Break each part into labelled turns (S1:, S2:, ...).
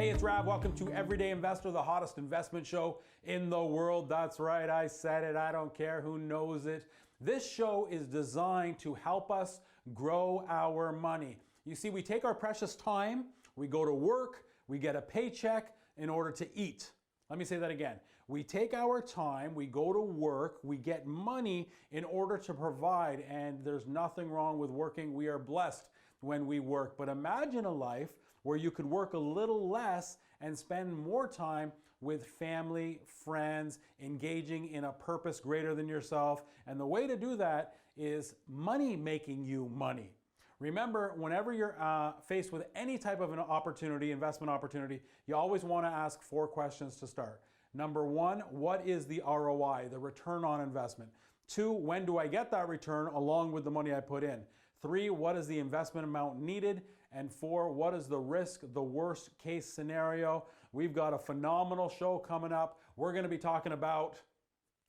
S1: Hey, it's Rav. Welcome to Everyday Investor, the hottest investment show in the world. That's right, I said it. I don't care who knows it. This show is designed to help us grow our money. You see, we take our precious time, we go to work, we get a paycheck in order to eat. Let me say that again. We take our time, we go to work, we get money in order to provide, and there's nothing wrong with working. We are blessed when we work. But imagine a life where you could work a little less and spend more time with family, friends, engaging in a purpose greater than yourself. And the way to do that is money making you money. Remember, whenever you're faced with any type of an opportunity, investment opportunity, you always want to ask 4 questions to start. Number 1, what is the ROI, the return on investment? 2, when do I get that return along with the money I put in? 3, what is the investment amount needed? And 4, what is the risk, the worst case scenario? We've got a phenomenal show coming up. We're going to be talking about,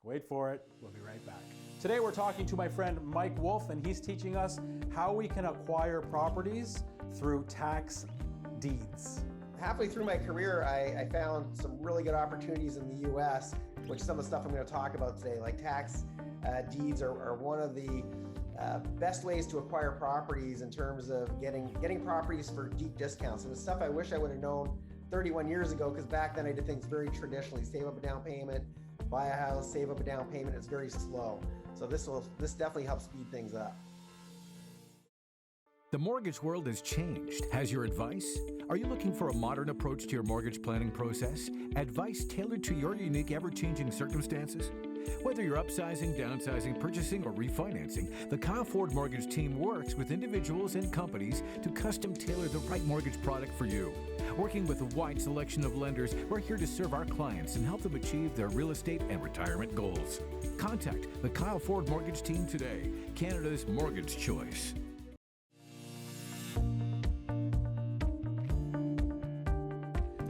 S1: wait for it, we'll be right back. Today we're talking to my friend Mike Wolf, and he's teaching us how we can acquire properties through tax deeds.
S2: Halfway through my career, I found some really good opportunities in the US, which some of the stuff I'm going to talk about today, like tax deeds are one of the best ways to acquire properties in terms of getting properties for deep discounts. And it's stuff I wish I would have known 31 years ago, because back then I did things very traditionally: save up a down payment, buy a house, save up a down payment. It's very slow. So this definitely helps speed things up.
S3: The mortgage world has changed. Has your advice? Are you looking for a modern approach to your mortgage planning process? Advice tailored to your unique, ever-changing circumstances? Whether you're upsizing, downsizing, purchasing, or refinancing, the Kyle Ford Mortgage team works with individuals and companies to custom tailor the right mortgage product for you. Working with a wide selection of lenders, we're here to serve our clients and help them achieve their real estate and retirement goals. Contact the Kyle Ford Mortgage team today, Canada's mortgage choice.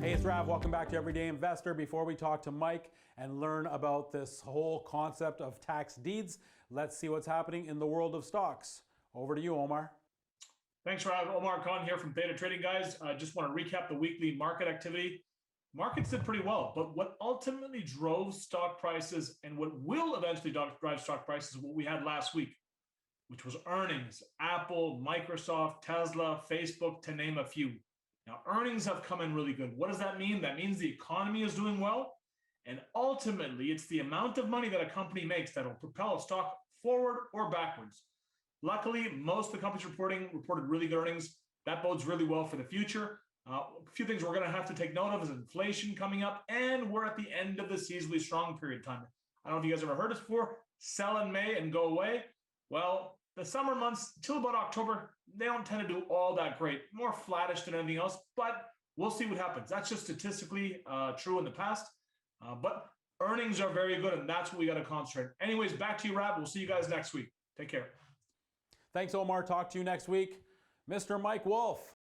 S1: Hey, it's Rav. Welcome back to Everyday Investor. Before we talk to Mike and learn about this whole concept of tax deeds, let's see what's happening in the world of stocks. Over to you, Omar.
S4: Thanks, Rav. Omar Khan here from Theta Trading, guys. I just want to recap the weekly market activity. Markets did pretty well, but what ultimately drove stock prices and what will eventually drive stock prices is what we had last week, which was earnings. Apple, Microsoft, Tesla, Facebook, to name a few. Now, earnings have come in really good. What does that mean? That means the economy is doing well. And ultimately, it's the amount of money that a company makes that will propel a stock forward or backwards. Luckily, most of the companies reported really good earnings. That bodes really well for the future. A few things we're going to have to take note of is inflation coming up, and we're at the end of the seasonally strong period of time. I don't know if you guys ever heard this before. Sell in May and go away. Well, the summer months till about October, they don't tend to do all that great. More flattish than anything else, but we'll see what happens. That's just statistically true in the past. But earnings are very good, and that's what we got to concentrate. Anyways, back to you, Rab. We'll see you guys next week. Take care.
S1: Thanks, Omar. Talk to you next week. Mr. Mike Wolf.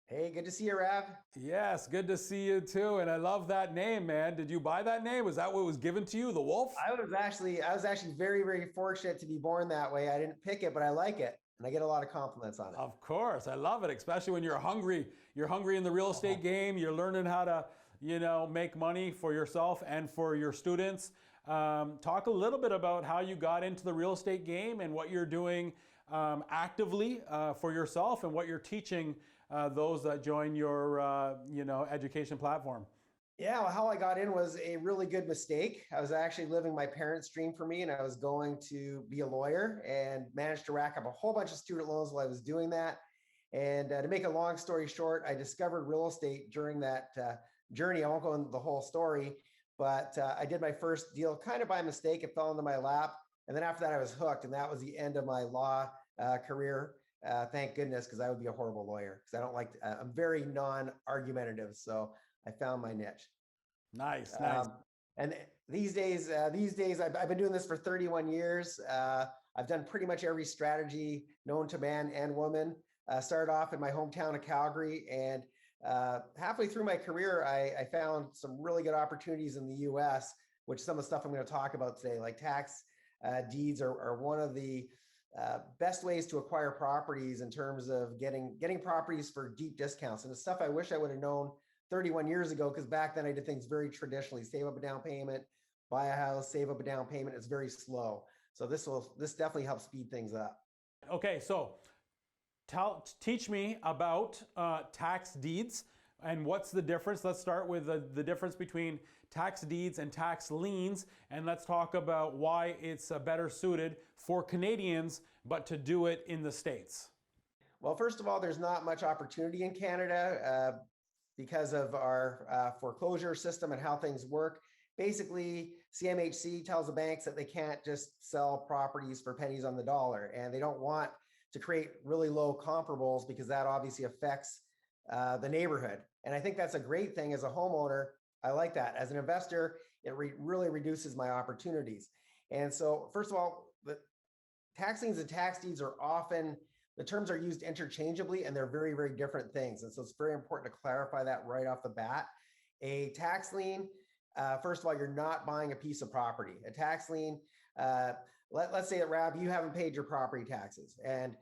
S2: Hey, good to see you, Rav.
S1: Yes, good to see you too. And I love that name, man. Did you buy that name? Was that what was given to you, the Wolf?
S2: I was actually very, very fortunate to be born that way. I didn't pick it, but I like it. And I get a lot of compliments on it.
S1: Of course. I love it, especially when you're hungry. You're hungry in the real estate game. You're learning how to, make money for yourself and for your students. Talk a little bit about how you got into the real estate game and what you're doing actively for yourself and what you're teaching those that join your, education platform.
S2: Yeah, well, how I got in was a really good mistake. I was actually living my parents' dream for me, and I was going to be a lawyer and managed to rack up a whole bunch of student loans while I was doing that. And to make a long story short, I discovered real estate during that journey. I won't go into the whole story, but I did my first deal kind of by mistake. It fell into my lap. And then after that, I was hooked. And that was the end of my law career. Thank goodness, because I would be a horrible lawyer, because I don't like I'm very non-argumentative. So I found my niche.
S1: Nice.
S2: And these days, I've been doing this for 31 years. I've done pretty much every strategy known to man and woman. Started off in my hometown of Calgary, and halfway through my career, I found some really good opportunities in the US, which some of the stuff I'm going to talk about today, like tax deeds are one of the best ways to acquire properties in terms of getting properties for deep discounts. And it's stuff I wish I would have known 31 years ago, because back then I did things very traditionally: save up a down payment, buy a house, save up a down payment. It's very slow. So this definitely helps speed things up.
S1: Okay, so teach me about tax deeds and what's the difference. Let's start with the difference between tax deeds and tax liens, and let's talk about why it's better suited for Canadians, but to do it in the States.
S2: Well, first of all, there's not much opportunity in Canada because of our foreclosure system and how things work. Basically, CMHC tells the banks that they can't just sell properties for pennies on the dollar, and they don't want to create really low comparables because that obviously affects the neighborhood. And I think that's a great thing as a homeowner. I like that. As an investor, it really reduces my opportunities. And so, first of all, the tax liens and tax deeds are often, the terms are used interchangeably, and they're very, very different things. And so it's very important to clarify that right off the bat. A tax lien, first of all, you're not buying a piece of property. A tax lien, let's say that, Rab, you haven't paid your property taxes, and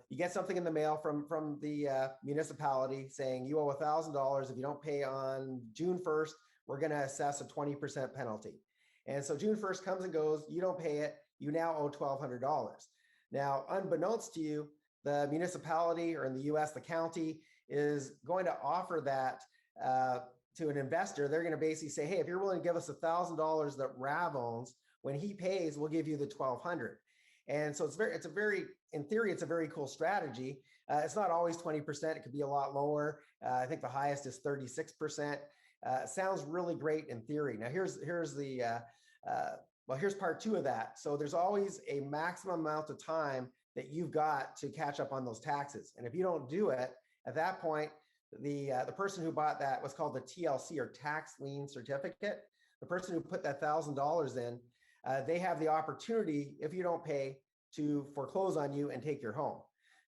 S2: you get something in the mail from the municipality saying you owe $1,000. If you don't pay on June 1st, we're going to assess a 20% penalty. And so June 1st comes and goes, you don't pay it, you now owe $1,200. Now, unbeknownst to you, the municipality, or in the US, the county, is going to offer that to an investor. They're going to basically say, hey, if you're willing to give us $1,000 that Rav owns, when he pays, we'll give you the $1,200. And so in theory, it's a very cool strategy. It's not always 20%. It could be a lot lower. I think the highest is 36%. Sounds really great in theory. Now here's part two of that. So there's always a maximum amount of time that you've got to catch up on those taxes. And if you don't do it, at that point, the person who bought that, what's called the TLC, or tax lien certificate, the person who put that $1,000 in, they have the opportunity, if you don't pay, to foreclose on you and take your home.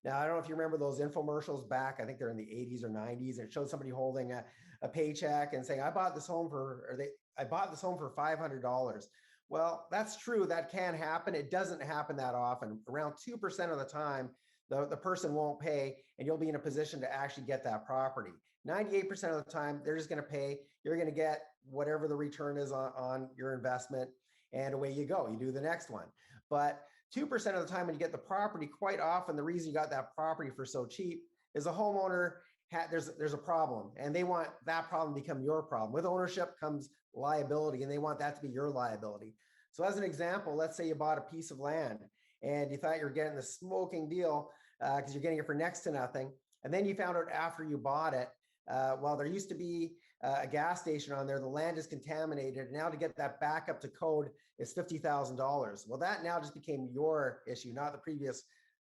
S2: Now, I don't know if you remember those infomercials back, I think they're in the 80s or 90s, and it showed somebody holding a paycheck and saying, I bought this home for $500. Well, that's true. That can happen. It doesn't happen that often. Around 2% of the time, the person won't pay, and you'll be in a position to actually get that property. 98% of the time, they're just going to pay. You're going to get whatever the return is on your investment, and away you go. You do the next one. But 2% of the time when you get the property, quite often the reason you got that property for so cheap is a homeowner, there's a problem, and they want that problem to become your problem. With ownership comes liability, and they want that to be your liability. So as an example, let's say you bought a piece of land and you thought you were getting the smoking deal because you're getting it for next to nothing. And then you found out after you bought it, well, there used to be a gas station on there, the land is contaminated. Now to get that back up to code is $50,000. Well, that now just became your issue, not the previous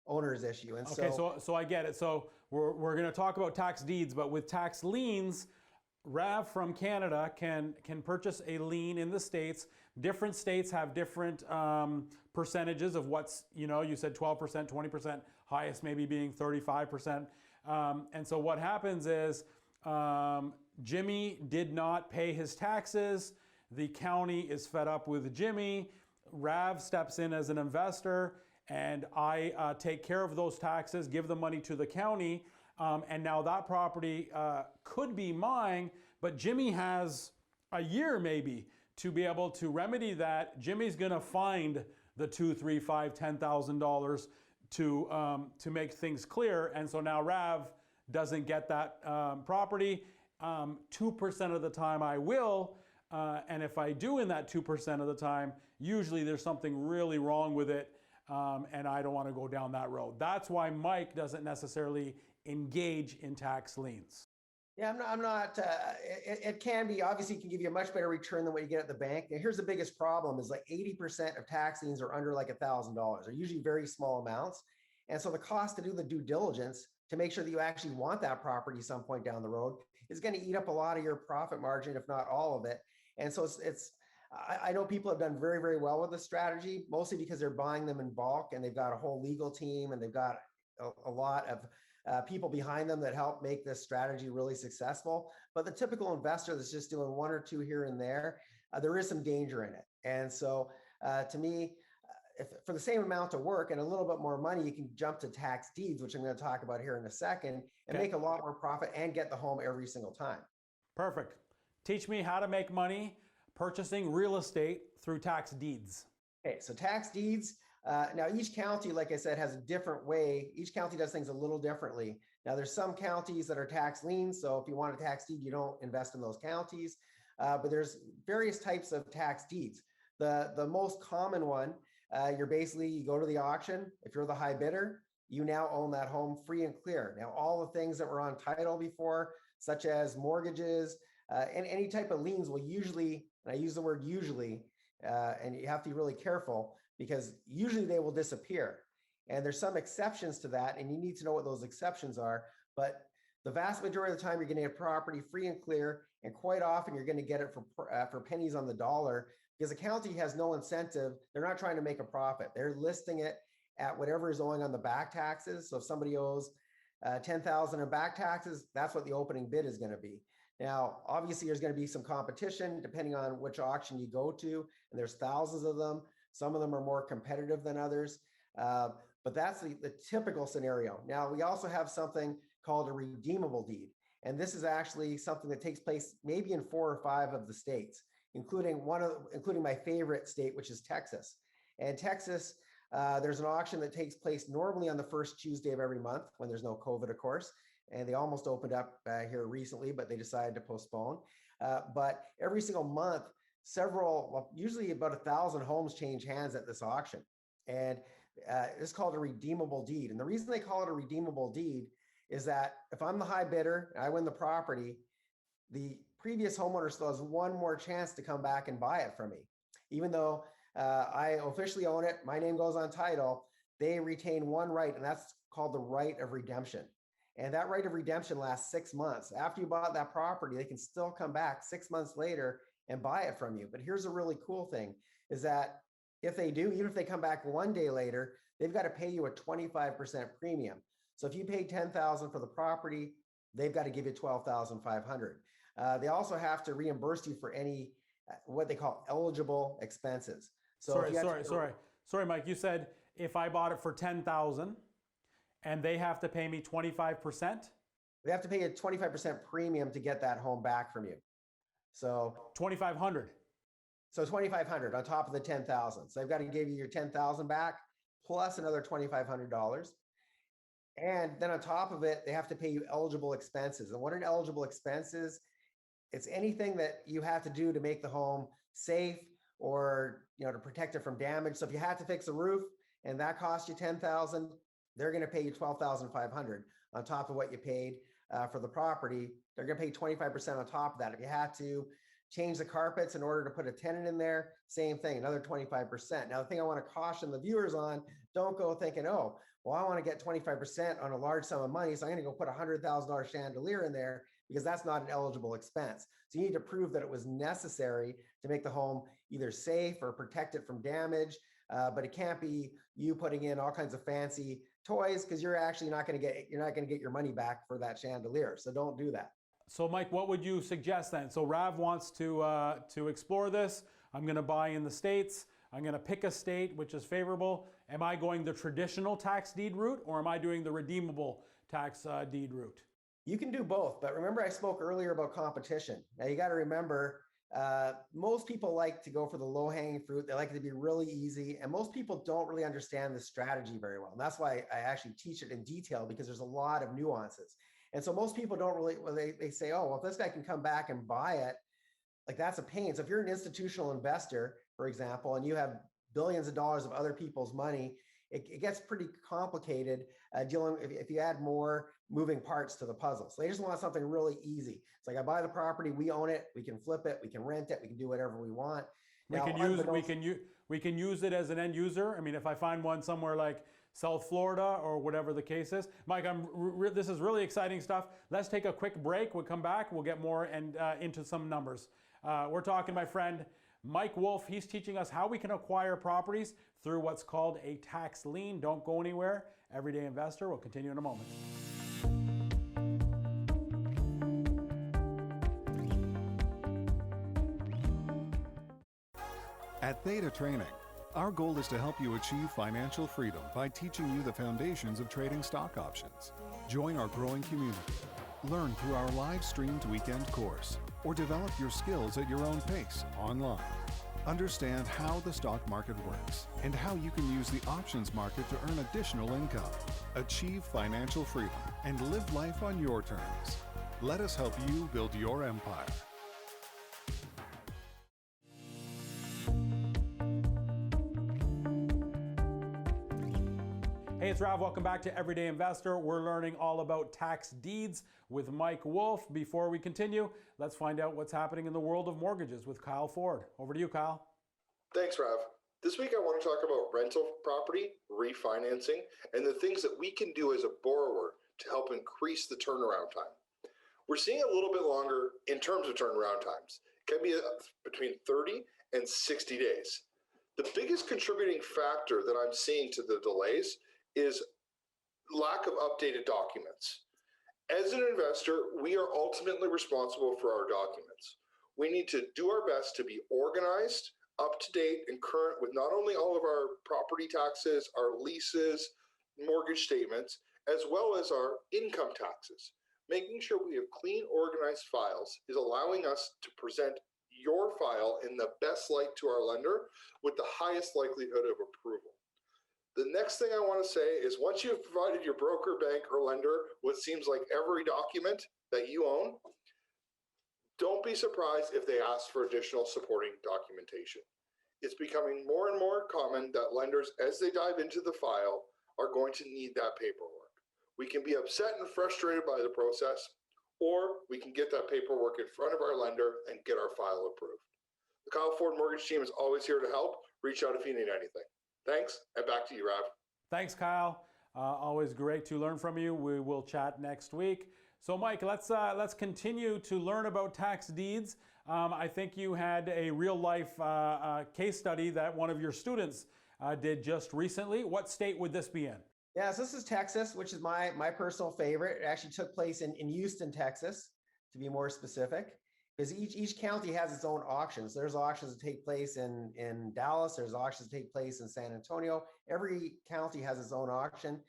S2: owner's issue. And
S1: okay, so I get it. So we're going to talk about tax deeds, but with tax liens, Rav from Canada can purchase a lien in the States. Different states have different percentages of what's, you said 12%, 20%, highest maybe being 35%. And so what happens is Jimmy did not pay his taxes. The county is fed up with Jimmy. Rav steps in as an investor, and I take care of those taxes, give the money to the county, and now that property could be mine, but Jimmy has a year maybe to be able to remedy that. Jimmy's gonna find the $2,000, $3,000, $5,000, $10,000 to make things clear, and so now Rav doesn't get that property. 2% of the time I will, and if I do in that 2% of the time, usually there's something really wrong with it, and I don't want to go down that road. That's why Mike doesn't necessarily engage in tax liens.
S2: Yeah, I'm not, it can be, obviously it can give you a much better return than what you get at the bank. And here's the biggest problem is like 80% of tax liens are under like $1,000. They're usually very small amounts. And so the cost to do the due diligence to make sure that you actually want that property some point down the road is going to eat up a lot of your profit margin, if not all of it. And so I know people have done very, very well with this strategy, mostly because they're buying them in bulk and they've got a whole legal team and they've got a lot of people behind them that help make this strategy really successful. But the typical investor that's just doing one or two here and there, there is some danger in it. And so to me, if for the same amount of work and a little bit more money, you can jump to tax deeds, which I'm going to talk about here in a second, and make a lot more profit and get the home every single time.
S1: Perfect. Teach me how to make money purchasing real estate through tax deeds.
S2: Okay, so tax deeds. Now, each county, like I said, has a different way. Each county does things a little differently. Now, there's some counties that are tax liens. So if you want a tax deed, you don't invest in those counties. But there's various types of tax deeds. The most common one, you go to the auction. If you're the high bidder, you now own that home free and clear. Now, all the things that were on title before, such as mortgages and any type of liens will usually, and I use the word usually, and you have to be really careful because usually they will disappear. And there's some exceptions to that, and you need to know what those exceptions are. But the vast majority of the time, you're going to get property free and clear, and quite often you're going to get it for pennies on the dollar because the county has no incentive. They're not trying to make a profit. They're listing it at whatever is owing on the back taxes. So if somebody owes $10,000 in back taxes, that's what the opening bid is going to be. Now, obviously, there's going to be some competition depending on which auction you go to, and there's thousands of them. Some of them are more competitive than others, but that's the typical scenario. Now, we also have something called a redeemable deed, and this is actually something that takes place maybe in 4 or 5 of the states, including my favorite state, which is Texas. And Texas, there's an auction that takes place normally on the first Tuesday of every month when there's no COVID, of course. And they almost opened up here recently, but they decided to postpone. But every single month, usually about 1,000 homes change hands at this auction. And it's called a redeemable deed. And the reason they call it a redeemable deed is that if I'm the high bidder and I win the property, the previous homeowner still has one more chance to come back and buy it from me. Even though I officially own it, my name goes on title, they retain one right, and that's called the right of redemption. And that right of redemption lasts 6 months. After you bought that property, they can still come back 6 months later and buy it from you. But here's a really cool thing is that if they do, even if they come back one day later, they've got to pay you a 25% premium. So if you paid $10,000 for the property, they've got to give you $12,500. They also have to reimburse you for any what they call eligible expenses. So
S1: sorry, Mike. You said if I bought it for $10,000 and they have to pay me 25%?
S2: They have to pay a 25% premium to get that home back from you. So
S1: $2,500.
S2: So $2,500 on top of the $10,000. So they've got to give you your $10,000 back plus another $2,500. And then on top of it, they have to pay you eligible expenses. And what an eligible expense is, it's anything that you have to do to make the home safe or to protect it from damage. So if you had to fix a roof and that cost you $10,000, they're going to pay you $12,500 on top of what you paid for the property. They're going to pay 25% on top of that. If you had to change the carpets in order to put a tenant in there, same thing, another 25%. Now, the thing I want to caution the viewers on, don't go thinking, oh, well, I want to get 25% on a large sum of money, so I'm going to go put a $100,000 chandelier in there because that's not an eligible expense. So you need to prove that it was necessary to make the home either safe or protect it from damage, but it can't be you putting in all kinds of fancy toys because you're actually not going to get your money back for that chandelier. So don't do that.
S1: So Mike, what would you suggest then? So Rav wants to explore this. I'm going to buy in the States. I'm going to pick a state which is favorable. Am I going the traditional tax deed route or am I doing the redeemable tax deed route?
S2: You can do both, but remember I spoke earlier about competition. Now you got to remember, most people like to go for the low-hanging fruit. They like it to be really easy, and most people don't really understand the strategy very well. And that's why I actually teach it in detail because there's a lot of nuances. And so most people don't really, they say, oh, well, if this guy can come back and buy it, like that's a pain. So if you're an institutional investor, for example, and you have billions of dollars of other people's money, it gets pretty complicated dealing if you add more moving parts to the puzzle. So they just want something really easy. It's like I buy the property, we own it, we can flip it, we can rent it, we can do whatever we want.
S1: We can use it as an end user. I mean, if I find one somewhere like South Florida or whatever the case is. Mike, this is really exciting stuff. Let's take a quick break. We'll come back. We'll get more and into some numbers. We're talking, my friend, Mike Wolf. He's teaching us how we can acquire properties through what's called a tax lien. Don't go anywhere. Everyday Investor. We'll continue in a moment.
S5: At Theta Training, our goal is to help you achieve financial freedom by teaching you the foundations of trading stock options. Join our growing community. Learn through our live-streamed weekend course or develop your skills at your own pace online. Understand how the stock market works and how you can use the options market to earn additional income. Achieve financial freedom and live life on your terms. Let us help you build your empire.
S1: Hey, it's Rav. Welcome back to Everyday Investor. We're learning all about tax deeds with Mike Wolf. Before we continue, let's find out what's happening in the world of mortgages with Kyle Ford. Over to you, Kyle.
S6: Thanks, Rav. This week I want to talk about rental property, refinancing, and the things that we can do as a borrower to help increase the turnaround time. We're seeing a little bit longer in terms of turnaround times. It can be between 30 and 60 days. The biggest contributing factor that I'm seeing to the delays is lack of updated documents. As an investor, we are ultimately responsible for our documents. We need to do our best to be organized, up to date, and current with not only all of our property taxes, our leases, mortgage statements, as well as our income taxes. Making sure we have clean, organized files is allowing us to present your file in the best light to our lender with the highest likelihood of approval. The next thing I want to say is once you've provided your broker, bank, or lender what seems like every document that you own, don't be surprised if they ask for additional supporting documentation. It's becoming more and more common that lenders, as they dive into the file, are going to need that paperwork. We can be upset and frustrated by the process, or we can get that paperwork in front of our lender and get our file approved. The Kyle Ford Mortgage Team is always here to help. Reach out if you need anything. Thanks, and back to you, Rav.
S1: Thanks, Kyle. Always great to learn from you. We will chat next week. So, Mike, let's continue to learn about tax deeds. I think you had a real-life case study that one of your students did just recently. What state would this be in?
S2: Yeah, so this is Texas, which is my personal favorite. It actually took place in Houston, Texas, to be more specific. Because each county has its own auctions. There's auctions that take place in Dallas. There's auctions that take place in San Antonio. Every county has its own auction.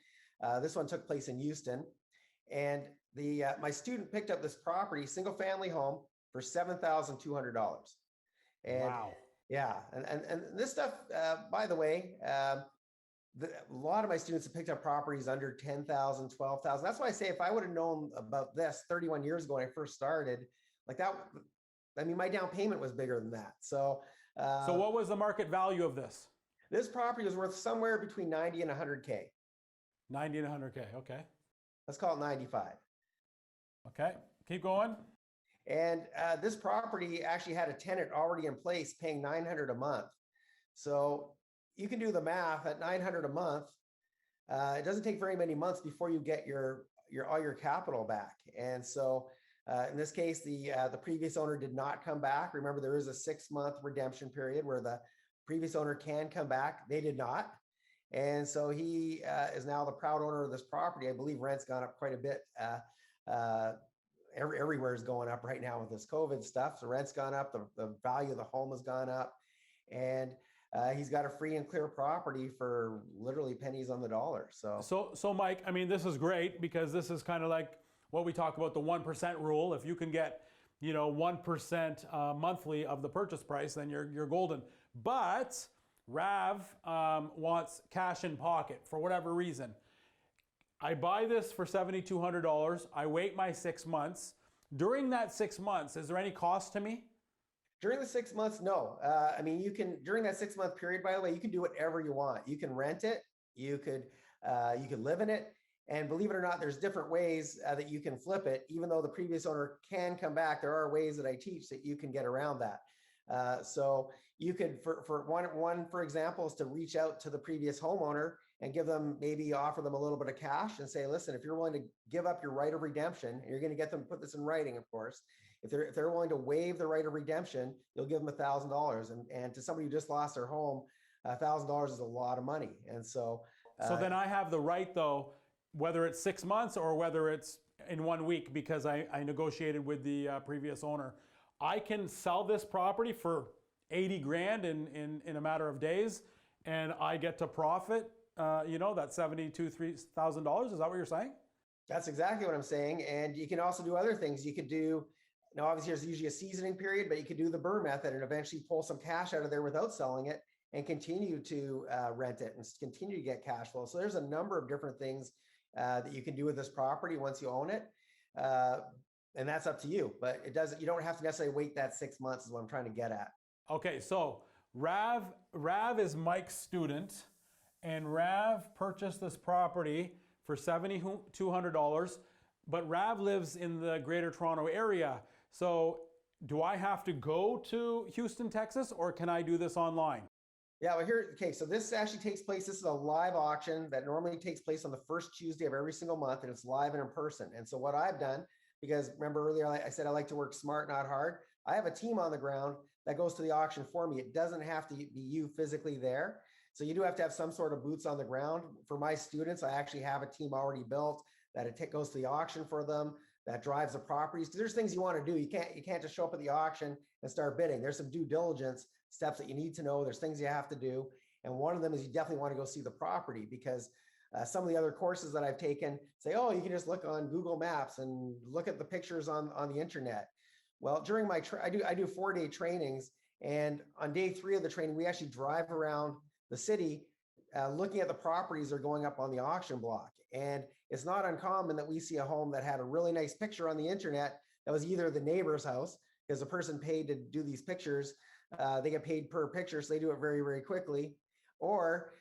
S2: This one took place in Houston. And my student picked up this property, single family home, for $7,200. And
S1: wow.
S2: Yeah, and this stuff, by the way, a lot of my students have picked up properties under $10,000, $12,000. That's why I say if I would have known about this 31 years ago when I first started, like that, I mean, my down payment was bigger than that. So
S1: what was the market value of this?
S2: This property was worth somewhere between 90 and 100K.
S1: 90 and 100K, okay.
S2: Let's call it 95.
S1: Okay, keep going.
S2: And this property actually had a tenant already in place paying $900 a month. So you can do the math at $900 a month. It doesn't take very many months before you get all your capital back. And so in this case, the previous owner did not come back. Remember, there is a 6-month redemption period where the previous owner can come back. They did not. And so he is now the proud owner of this property. I believe rent's gone up quite a bit. Everywhere is going up right now with this COVID stuff. The rent's gone up. The value of the home has gone up. And he's got a free and clear property for literally pennies on the dollar.
S1: So Mike, I mean, this is great because this is kind of like what we talk about, the 1% rule. If you can get, 1% monthly of the purchase price, then you're golden. But Rav wants cash in pocket for whatever reason. I buy this for $7,200. I wait my 6 months. During that 6 months, is there any cost to me?
S2: During the 6 months, no. I mean, during that 6-month period, by the way, you can do whatever you want. You can rent it. You could live in it. And believe it or not, there's different ways that you can flip it. Even though the previous owner can come back, there are ways that I teach that you can get around that. So you could, for one, for example, is to reach out to the previous homeowner and offer them a little bit of cash and say, listen, if you're willing to give up your right of redemption, and you're going to get them to put this in writing, of course. If they're willing to waive the right of redemption, you'll give them $1,000. And to somebody who just lost their home, $1,000 is a lot of money. And so
S1: then I have the right, though, whether it's 6 months or whether it's in 1 week, because I negotiated with the previous owner, I can sell this property for 80 grand in a matter of days, and I get to profit, that $72,000. Is that what you're saying?
S2: That's exactly what I'm saying. And you can also do other things. You could do, now obviously there's usually a seasoning period, but you could do the burr method and eventually pull some cash out of there without selling it and continue to rent it and continue to get cash flow. So there's a number of different things that you can do with this property once you own it. And that's up to you, but you don't have to necessarily wait that 6 months is what I'm trying to get at.
S1: Okay, so Rav is Mike's student, and Rav purchased this property for $7,200, but Rav lives in the Greater Toronto area. So do I have to go to Houston, Texas, or can I do this online?
S2: Yeah, well okay, so this actually takes place, this is a live auction that normally takes place on the first Tuesday of every single month, and it's live and in person. And so what I've done, because remember earlier I said I like to work smart, not hard, I have a team on the ground that goes to the auction for me. It doesn't have to be you physically there. So you do have to have some sort of boots on the ground. For my students, I actually have a team already built that goes to the auction for them, that drives the properties. Because there's things you want to do. You can't just show up at the auction and start bidding. There's some due diligence steps that you need to know. There's things you have to do. And one of them is you definitely want to go see the property, because some of the other courses that I've taken say, oh, you can just look on Google Maps and look at the pictures on the internet. Well, during my I do 4-day trainings, and on day 3 of the training, we actually drive around the city looking at the properties that are going up on the auction block. And it's not uncommon that we see a home that had a really nice picture on the internet that was either the neighbor's house, because the person paid to do these pictures, they get paid per picture, so they do it very, very quickly. Or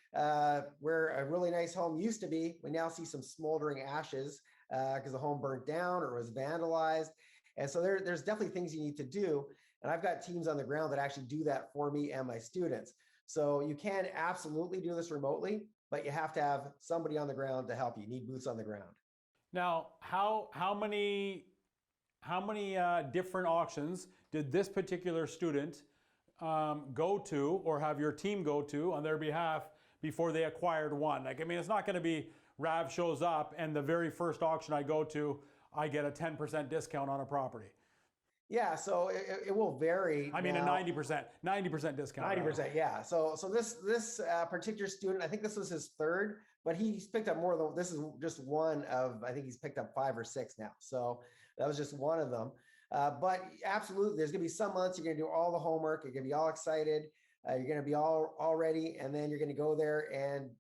S2: where a really nice home used to be, we now see some smoldering ashes because the home burnt down or was vandalized. And so there's definitely things you need to do. And I've got teams on the ground that actually do that for me and my students. So you can absolutely do this remotely, but you have to have somebody on the ground to help you. You need boots on the ground.
S1: Now, how many different auctions did this particular student go to, or have your team go to on their behalf before they acquired one? Like, I mean, it's not going to be Rav shows up and the very first auction I go to, I get a 10% discount on a property.
S2: Yeah, so it will vary.
S1: I mean, a 90% discount.
S2: 90%, yeah. So this particular student, I think this was his third, but he's picked up more than, this is just one of, I think he's picked up 5 or 6 now. So that was just one of them. But absolutely, there's going to be some months you're going to do all the homework. You're going to be all excited. You're going to be all ready. And then you're going to go there. And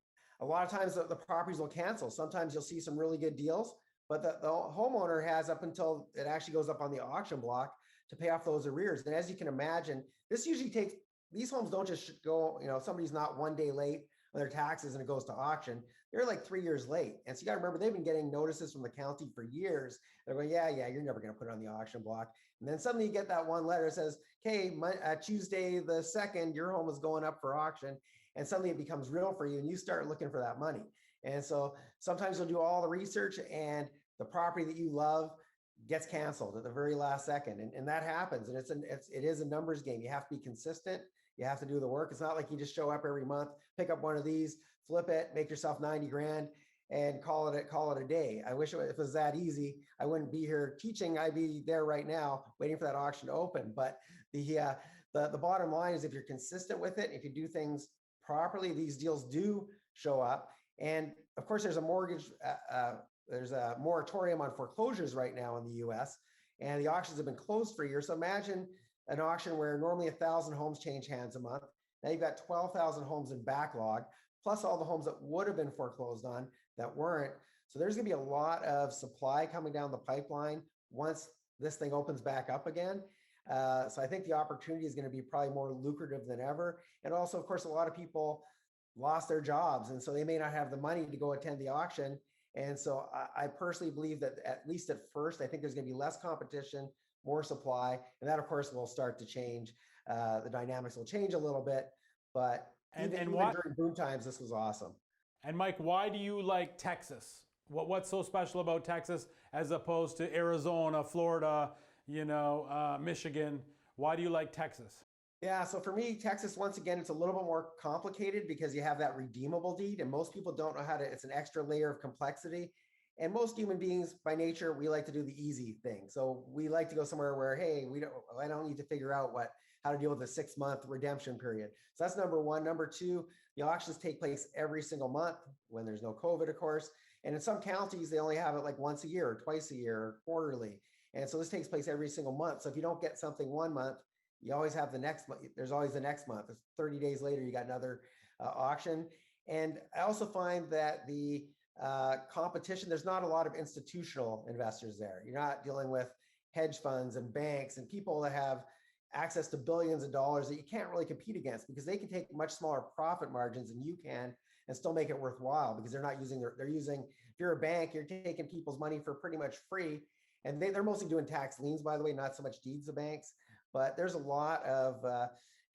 S2: a lot of times the properties will cancel. Sometimes you'll see some really good deals, but the homeowner has up until it actually goes up on the auction block to pay off those arrears. And as you can imagine, this usually takes, these homes don't just go, somebody's not one day late on their taxes and it goes to auction. They're like 3 years late. And so you got to remember, they've been getting notices from the county for years. They're going, yeah, you're never going to put it on the auction block. And then suddenly you get that one letter that says, okay, Tuesday the 2nd, your home is going up for auction. And suddenly it becomes real for you and you start looking for that money. And so sometimes you'll do all the research and the property that you love gets canceled at the very last second. And that happens. And it is a numbers game. You have to be consistent. You have to do the work. It's not like you just show up every month, pick up one of these, flip it, make yourself 90 grand and call it a day. I wish if it was that easy, I wouldn't be here teaching. I'd be there right now waiting for that auction to open. But the bottom line is, if you're consistent with it, if you do things properly, these deals do show up. And of course, there's a moratorium on foreclosures right now in the US, and the auctions have been closed for a year. So imagine an auction where normally 1,000 homes change hands a month. Now you've got 12,000 homes in backlog, plus all the homes that would have been foreclosed on that weren't. So there's going to be a lot of supply coming down the pipeline once this thing opens back up again. So I think the opportunity is going to be probably more lucrative than ever. And also, of course, a lot of people lost their jobs, and so they may not have the money to go attend the auction. And so I personally believe that, at least at first, I think there's going to be less competition, more supply, and that, of course, will start to change. The dynamics will change a little bit, but even during boom times, this was awesome.
S1: And Mike, why do you like Texas? What's so special about Texas as opposed to Arizona, Florida, Michigan? Why do you like Texas?
S2: Yeah, so for me, Texas, once again, it's a little bit more complicated because you have that redeemable deed, and most people don't know how to, it's an extra layer of complexity. And most human beings by nature, we like to do the easy thing. So we like to go somewhere where, hey, I don't need to figure out what how to deal with a 6-month redemption period. So that's number one. Number two, the auctions take place every single month when there's no COVID, of course. And in some counties, they only have it like once a year or twice a year or quarterly. And so this takes place every single month. So if you don't get something one month, you always have the next month. There's always the next month. It's 30 days later, you got another auction. And I also find that the competition, there's not a lot of institutional investors there. You're not dealing with hedge funds and banks and people that have access to billions of dollars that you can't really compete against because they can take much smaller profit margins than you can and still make it worthwhile because they're not using they're using, if you're a bank, you're taking people's money for pretty much free. And they're mostly doing tax liens, by the way, not so much deeds of banks, but there's a lot of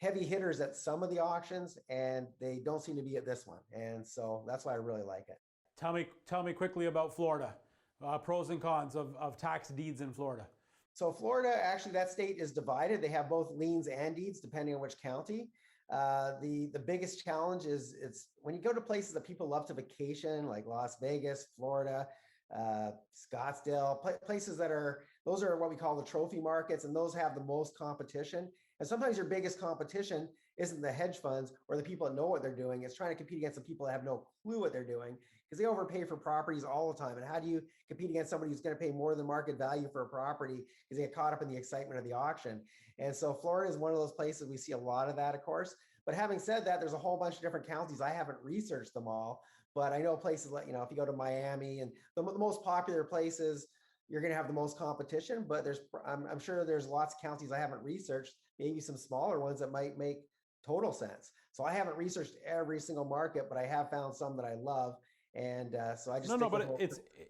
S2: heavy hitters at some of the auctions and they don't seem to be at this one. And so that's why I really like it.
S1: Tell me quickly about Florida, pros and cons of tax deeds in Florida.
S2: So Florida, actually, that state is divided. They have both liens and deeds, depending on which county. The biggest challenge is it's when you go to places that people love to vacation, like Las Vegas, Florida, Scottsdale, places those are what we call the trophy markets, and those have the most competition. And sometimes your biggest competition isn't the hedge funds or the people that know what they're doing. It's trying to compete against the people that have no clue what they're doing because they overpay for properties all the time. And how do you compete against somebody who's going to pay more than market value for a property because they get caught up in the excitement of the auction? And so Florida is one of those places we see a lot of that, of course. But having said that, there's a whole bunch of different counties. I haven't researched them all, but I know places like, if you go to Miami and the most popular places, you're going to have the most competition, but I'm sure there's lots of counties I haven't researched, maybe some smaller ones that might make total sense. So I haven't researched every single market, but I have found some that I love. And so I just
S1: but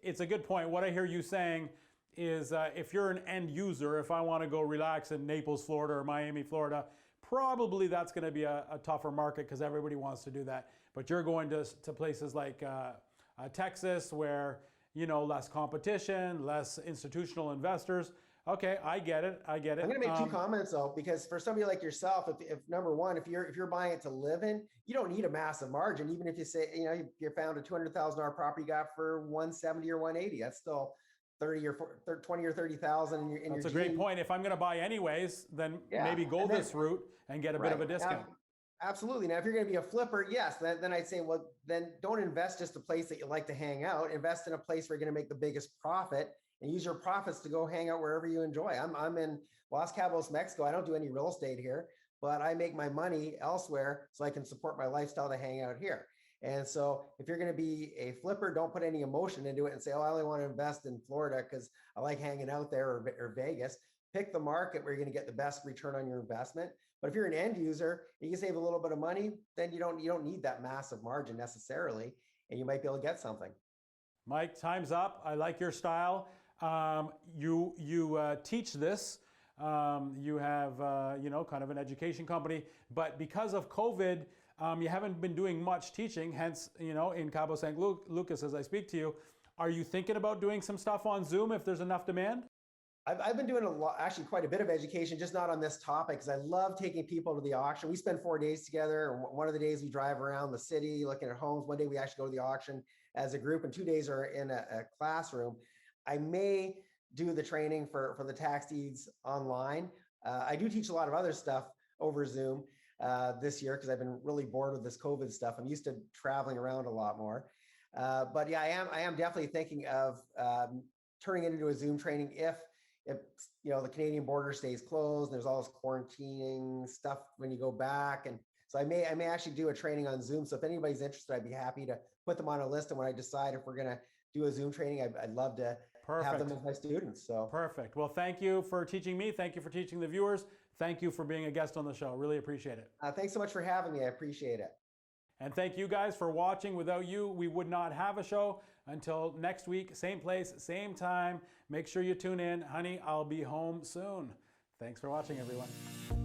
S1: it's a good point. What I hear you saying is if you're an end user, if I want to go relax in Naples, Florida or Miami, Florida, probably that's going to be a tougher market because everybody wants to do that. But you're going to places like Texas where, less competition, less institutional investors. Okay, I get it. I'm going
S2: to make two comments though, because for somebody like yourself, if number one, if you're buying it to live in, you don't need a massive margin. Even if you say, you found a $200,000 property you got for 170 or 180, that's still 30 or 20 or 30,000 in your.
S1: That's a great point. If I'm going to buy anyways, then maybe go this route and get a bit of a discount.
S2: Absolutely. Now, if you're going to be a flipper, yes, then I'd say, well, then don't invest just a place that you like to hang out. Invest in a place where you're going to make the biggest profit and use your profits to go hang out wherever you enjoy. I'm in Los Cabos, Mexico. I don't do any real estate here, but I make my money elsewhere so I can support my lifestyle to hang out here. And so if you're going to be a flipper, don't put any emotion into it and say, oh, I only want to invest in Florida because I like hanging out there or Vegas. Pick the market where you're going to get the best return on your investment. But if you're an end user, you can save a little bit of money, then you don't need that massive margin necessarily, and you might be able to get something.
S1: Mike, time's up. I like your style. You teach this. You have kind of an education company, but because of COVID, you haven't been doing much teaching. Hence, in Cabo San Lucas, as I speak to you, are you thinking about doing some stuff on Zoom if there's enough demand?
S2: I've been doing actually quite a bit of education, just not on this topic, because I love taking people to the auction. We spend 4 days together. And one of the days we drive around the city looking at homes. One day we actually go to the auction as a group, and 2 days are in a classroom. I may do the training for the tax deeds online. I do teach a lot of other stuff over Zoom this year because I've been really bored with this COVID stuff. I'm used to traveling around a lot more. But yeah, I am definitely thinking of turning it into a Zoom training if the Canadian border stays closed. There's all this quarantining stuff when you go back, and so I may actually do a training on Zoom. So if anybody's interested, I'd be happy to put them on a list. And when I decide if we're going to do a Zoom training, I'd love to have them as my students. So
S1: perfect. Well, thank you for teaching me. Thank you for teaching the viewers. Thank you for being a guest on the show. Really appreciate it.
S2: Thanks so much for having me. I appreciate it.
S1: And thank you guys for watching. Without you, we would not have a show. Until next week, same place, same time. Make sure you tune in. Honey, I'll be home soon. Thanks for watching, everyone.